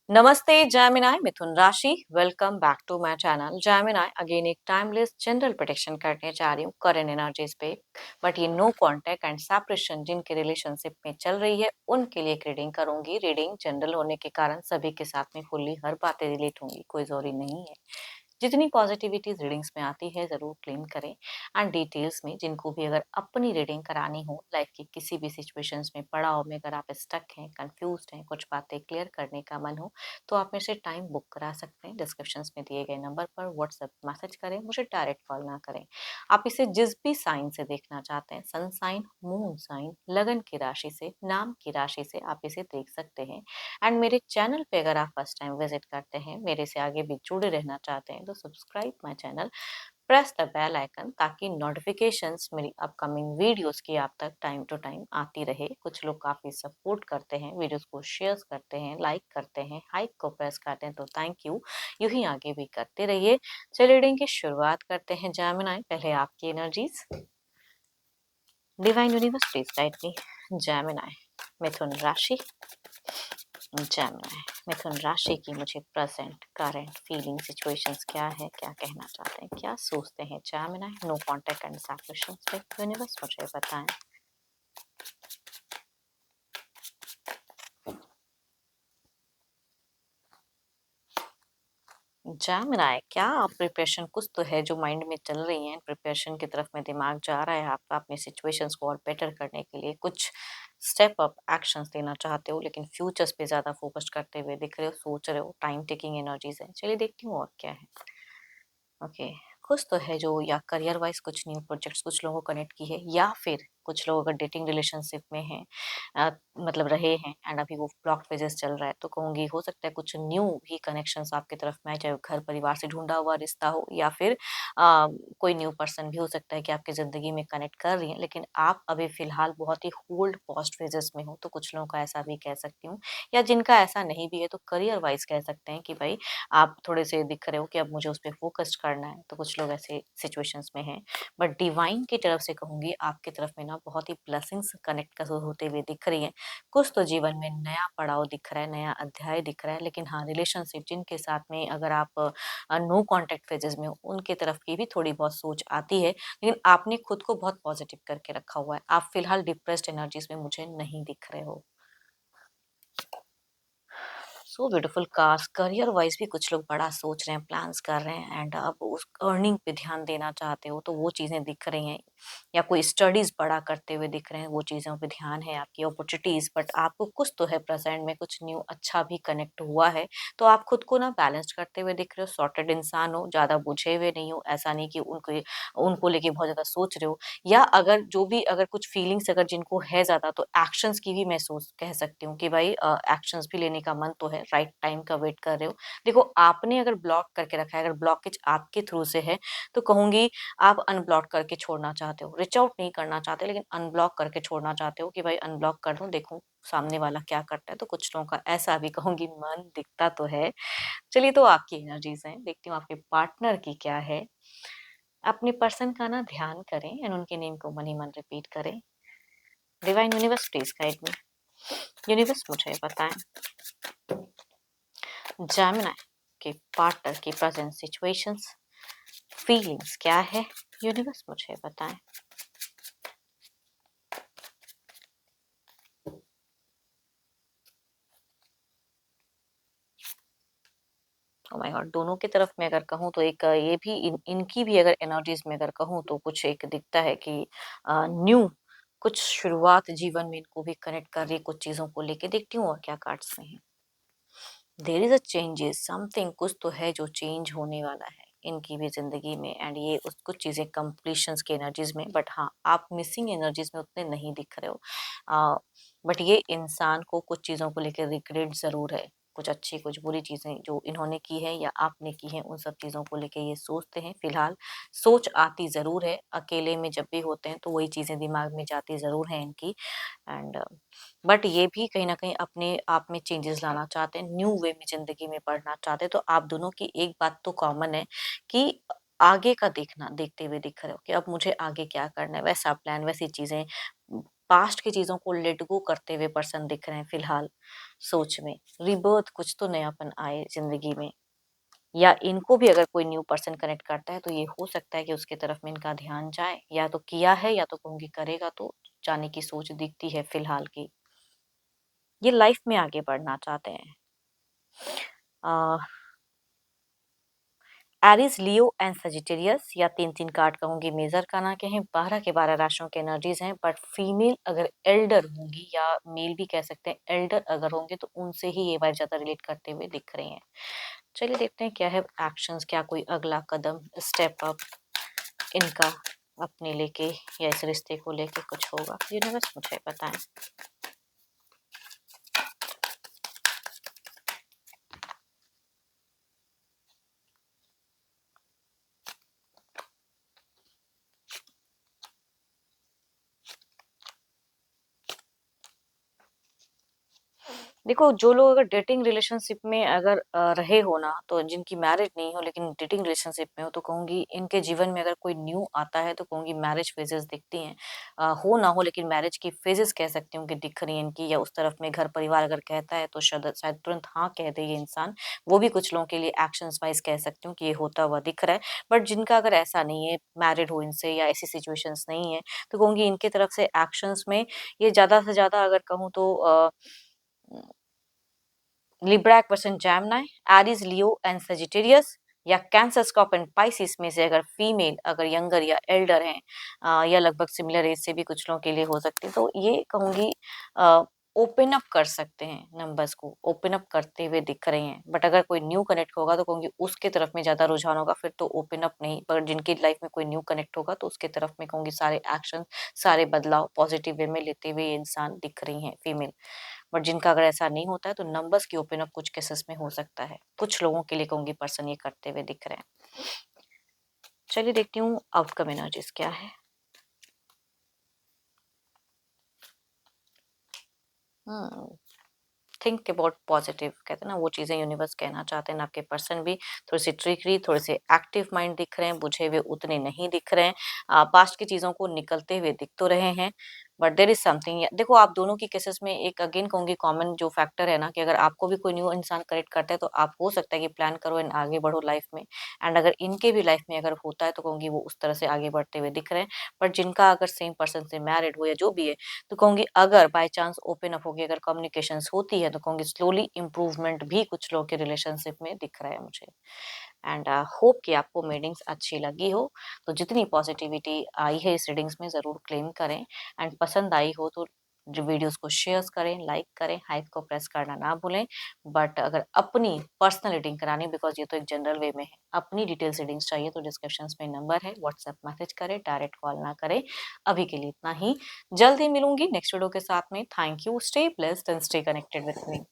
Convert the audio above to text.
Namaste, Gemini, Mithun Rashi. Welcome back to my channel. Gemini, again एक timeless general prediction करने जा रही हूँ करंट एनर्जीज पे, बट ये नो कांटेक्ट एंड सेपरेशन जिनके रिलेशनशिप में चल रही है उनके लिए एक रीडिंग करूंगी। रीडिंग जनरल होने के कारण सभी के साथ में फुल्ली हर बातें रिलेट होंगी, कोई जरूरी नहीं है। जितनी पॉजिटिविटीज रीडिंग्स में आती है जरूर क्लेम करें। एंड डिटेल्स में जिनको भी अगर अपनी रीडिंग करानी हो, लाइक कि किसी भी सिचुएशंस में पड़ाव में अगर आप स्टक हैं, कंफ्यूज्ड हैं, कुछ बातें क्लियर करने का मन हो, तो आप मेरे से टाइम बुक करा सकते हैं। डिस्क्रिप्शन में दिए गए नंबर पर व्हाट्सएप मैसेज करें, मुझे डायरेक्ट कॉल ना करें। आप इसे जिस भी साइन से देखना चाहते हैं, सन साइन, मून साइन, लगन की राशि से, नाम की राशि से आप इसे देख सकते हैं। एंड मेरे चैनल पे अगर आप फर्स्ट टाइम विजिट करते हैं, मेरे से आगे भी जुड़े रहना चाहते हैं, तो subscribe my channel, press the bell icon, ताकि नोटिफिकेशंस मेरी अपकमिंग वीडियोस की आप तक टाइम टू टाइम आती रहे। कुछ लोग काफ़ी सपोर्ट करते हैं, वीडियोस को शेयर करते हैं, लाइक करते हैं, हाइक को प्रेस करते हैं, तो थैंक यू। यूं ही आगे भी करते रहिए। चलिए रीडिंग की शुरुआत करते हैं। जेमिनी, पहले आपकी energies. Divine universe please guide me. Gemini, मिथुन राशि। जेमिनी, मिथुन राशि की मुझे प्रेजेंट करंट फीलिंग सिचुएशंस क्या है, क्या कहना चाहते हैं, क्या सोचते हैं Gemini. No contact and separation पे यूनिवर्स मुझे बताएं। जेमिनी, क्या आप प्रिपरेशन कुछ तो है जो माइंड में चल रही है, प्रिपरेशन की तरफ में दिमाग जा रहा है आपका, अपनी सिचुएशंस को और बेटर करने के लिए कुछ स्टेप अप एक्शंस लेना चाहते हो, लेकिन फ्यूचर्स पे ज्यादा फोकस करते हुए दिख रहे हो, सोच रहे हो, टाइम टेकिंग एनर्जीज है। चलिए देखती हूँ और क्या है। ओके, कुछ तो है जो या करियर वाइज कुछ न्यू प्रोजेक्ट्स कुछ लोगों को कनेक्ट की है, या फिर कुछ लोग अगर डेटिंग रिलेशनशिप में हैं, मतलब रहे हैं एंड अभी वो ब्लॉक फेजेस चल रहा है, तो कहूंगी हो सकता है कुछ न्यू ही कनेक्शंस आपकी तरफ में आए, चाहे वो घर परिवार से ढूंढा हुआ रिश्ता हो, या फिर कोई न्यू पर्सन भी हो सकता है कि आपकी जिंदगी में कनेक्ट कर रही है, लेकिन आप अभी फिलहाल बहुत ही होल्ड पोस्ट फेजेस में हो, तो कुछ लोगों का ऐसा भी कह सकती हूँ। या जिनका ऐसा नहीं भी है तो करियर वाइज कह सकते हैं कि भाई आप थोड़े से दिख रहे हो कि अब मुझे उस पे फ़ोकस करना है, तो कुछ लोग ऐसे सिचुएशंस में हैं। बट डिवाइन की तरफ से कहूँगी आपकी तरफ में ना बहुत ही ब्लेसिंग्स कनेक्ट कर होते हुए दिख रही हैं। कुछ तो जीवन में नया पड़ाव दिख रहा है, नया अध्याय दिख रहा है, लेकिन हाँ, रिलेशनशिप जिनके साथ में अगर आप नो कॉन्टैक्ट फेजेज़ में हो, उनकी तरफ की भी थोड़ी बहुत सोच आती है, लेकिन आपने खुद को बहुत पॉजिटिव करके रखा हुआ है। आप फिलहाल डिप्रेस्ड एनर्जीज़ में मुझे नहीं दिख रहे हो। So beautiful. कास्ट करियर वाइज भी कुछ लोग बड़ा सोच रहे हैं, प्लान्स कर रहे हैं, एंड अब उस अर्निंग पे ध्यान देना चाहते हो, तो वो चीज़ें दिख रही हैं। या कोई स्टडीज बड़ा करते हुए दिख रहे हैं, वो चीज़ों पे ध्यान है, आपकी अपॉर्चुनिटीज। बट आपको कुछ तो है प्रेजेंट में, कुछ न्यू अच्छा भी कनेक्ट हुआ है, तो आप खुद को ना बैलेंस करते हुए दिख रहे हो, सॉर्टेड इंसान हो, ज़्यादा बुझे हुए नहीं हो। ऐसा नहीं कि उनको उनको लेके बहुत ज़्यादा सोच रहे हो, या अगर जो भी अगर कुछ फीलिंग्स अगर जिनको है ज़्यादा, तो एक्शंस की भी मैं सोच कह सकती हूँ कि भाई एक्शंस भी लेने का मन तो है, राइट टाइम का वेट कर रहे हो। देखो, आपने अगर ब्लॉक करके रखा है, अगर ब्लॉकेज आपके थ्रू से है, तो कहूँगी आप अनब्लॉक करके छोड़ना चाहते हो, रीच आउट नहीं करना चाहते, लेकिन अनब्लॉक करके छोड़ना चाहते हो कि भाई अनब्लॉक कर दूँ, देखूँ सामने वाला क्या करता है। तो कुछ लोगों का ऐसा भी कहूँगी मन दिखता तो है। चलिए, तो आपकी एनर्जीज हैं, देखती हूँ आपके पार्टनर की क्या है। अपने पर्सन का ना ध्यान करें एंड उनके नेम को मन ही मन रिपीट करें। Divine universe please guide me. Universe मुझे बताएं, जेमिनी के पार्टनर की प्रेजेंट सिचुएशंस, फीलिंग्स क्या है, यूनिवर्स मुझे बताएं। ओह माय गॉड, दोनों की तरफ मैं अगर कहूँ तो एक ये भी इनकी भी अगर एनर्जीज में अगर कहूँ, तो कुछ एक दिखता है कि न्यू कुछ शुरुआत जीवन में इनको भी कनेक्ट कर रही है, कुछ चीजों को लेके। देखती हूँ और क्या कार्ड्स में है। There is a changes, something कुछ तो है जो चेंज होने वाला है इनकी भी जिंदगी में, एंड ये उस कुछ चीजें कंप्लीशंस की एनर्जीज में। बट हाँ, आप मिसिंग एनर्जीज में उतने नहीं दिख रहे हो। बट ये इंसान को कुछ चीजों को लेकर रिग्रेट जरूर है, कुछ अच्छी कुछ बुरी चीजें जो इन्होंने की है या आपने की है, उन सब चीजों को लेकर ये सोचते हैं। फिलहाल सोच आती जरूर है, अकेले में जब भी होते हैं तो वही चीजें दिमाग में जाती जरूर है इनकी। एंड बट ये भी कहीं न कहीं अपने आप में चेंजेस लाना चाहते हैं, न्यू वे में ज़िंदगी में बढ़ना चाहते हैं। तो आप दोनों की एक बात तो कॉमन है कि आगे का देखना देखते हुए दिख रहे हो कि अब मुझे आगे क्या करना है, वैसा प्लान, वैसी चीज़ें। पास्ट की चीज़ों को लेट गो करते हुए पर्सन दिख रहे हैं फिलहाल। सोच में, रीबर्थ, कुछ तो नयापन आए ज़िंदगी में। या इनको भी अगर कोई न्यू पर्सन कनेक्ट करता है तो ये हो सकता है कि उसकी तरफ में इनका ध्यान जाए, या तो किया है या तो कहूँगी करेगा, तो जाने की सोच दिखती है फिलहाल की। ये लाइफ में आगे बढ़ना चाहते हैं। अ, एरीज, लियो एंड सजिटेरियस, या 3-3 कार्ड कहूँगी मेजर का ना कहें, 12 के 12 राशियों के एनर्जीज हैं, बट फीमेल अगर एल्डर होंगी या मेल भी कह सकते हैं, एल्डर अगर होंगे तो उनसे ही ये वाइब ज़्यादा रिलेट करते हुए दिख रही हैं। चलिए देखते हैं क्या है एक्शंस, क्या कोई अगला कदम, स्टेप अप इनका अपने लेके या इस रिश्ते को लेके कुछ होगा। यूनिवर्स मुझे बताएं। देखो, जो लोग अगर डेटिंग रिलेशनशिप में अगर रहे हो ना, तो जिनकी मैरिज नहीं हो लेकिन डेटिंग रिलेशनशिप में हो, तो कहूँगी इनके जीवन में अगर कोई न्यू आता है तो कहूँगी मैरिज फेजेस दिखती हैं। हो ना हो लेकिन मैरिज की फेजेस कह सकती हूँ कि दिख रही हैं इनकी, या उस तरफ में घर परिवार अगर कहता है तो शायद शायद तुरंत हाँ कह दे ये इंसान। वो भी कुछ लोगों के लिए एक्शंस वाइज कह सकती हूँ कि ये होता हुआ दिख रहा है। बट जिनका अगर ऐसा नहीं है, मैरिड हो इनसे या ऐसी सिचुएशंस नहीं है, तो कहूँगी इनकी तरफ से एक्शंस में ये ज़्यादा से ज़्यादा अगर कहूँ तो Libra person Gemini, Aries, Leo and Sagittarius, या कैंसर, स्कॉर्पियो एंड पाइसिस में से अगर फीमेल अगर यंगर या एल्डर हैं, या लगभग सिमिलर एज से भी कुछ लोगों के लिए हो सकती है, तो ये कहूँगी ओपन अप कर सकते हैं, नंबर्स को ओपन अप करते हुए दिख रहे हैं। बट अगर कोई न्यू कनेक्ट होगा तो कहूँगी उसके तरफ में ज़्यादा रुझान होगा, फिर तो ओपन अप नहीं। पर जिनकी लाइफ में कोई न्यू कनेक्ट होगा तो उसके तरफ में कहूँगी सारे एक्शन, सारे बदलाव पॉजिटिव वे में लेते हुए ये इंसान दिख रही हैं फीमेल। बट जिनका अगर ऐसा नहीं होता है तो नंबर्स की ओपन अप कुछ केसेस में हो सकता है। कुछ लोगों के लिए कहूँगी पर्सन ये करते हुए दिख रहे हैं। चलिए देखती हूँ आउटकम एनर्जीज क्या है। हम्म थिंक अबाउट पॉजिटिव, कहते हैं ना वो चीज़ें यूनिवर्स कहना चाहते हैं। आपके पर्सन भी थोड़ी सी ट्रिकरी, थोड़े से एक्टिव माइंड दिख रहे हैं, बुझे हुए उतने नहीं दिख रहे हैं। पास्ट की चीज़ों को निकलते हुए दिख तो रहे हैं, बट देर इज समथिंग। देखो, आप दोनों की केसेस में एक अगेन कहूंगी कॉमन जो फैक्टर है ना, कि अगर आपको भी कोई न्यू इंसान कनेक्ट करता है तो आप हो सकता है कि प्लान करो एंड आगे बढ़ो लाइफ में। एंड अगर इनके भी लाइफ में अगर होता है तो कहूंगी वो उस तरह से आगे बढ़ते हुए दिख रहे हैं। बट जिनका अगर सेम पर्सन से मैरिड हो या जो भी है, तो कहूँगी अगर बाय चांस ओपन अप होगी, अगर कम्युनिकेशंस होती है, तो कहूँगी स्लोली इम्प्रूवमेंट भी कुछ लोगों के रिलेशनशिप में दिख रहा है मुझे। एंड होप कि आपको रीडिंग्स अच्छी लगी हो। तो जितनी पॉजिटिविटी आई है इस रीडिंग्स में ज़रूर क्लेम करें, एंड पसंद आई हो तो जो वीडियोस को शेयर करें, लाइक करें, हाइप को प्रेस करना ना भूलें। बट अगर अपनी पर्सनल रीडिंग करानी, बिकॉज ये तो एक जनरल वे में है, अपनी डिटेल्स रीडिंग्स चाहिए तो डिस्क्रिप्शन में नंबर है, व्हाट्सएप मैसेज करें, डायरेक्ट कॉल ना करें। अभी के लिए इतना ही। जल्द ही मिलूंगी नेक्स्ट वीडियो के साथ में। Thank you, stay blessed and stay connected with me.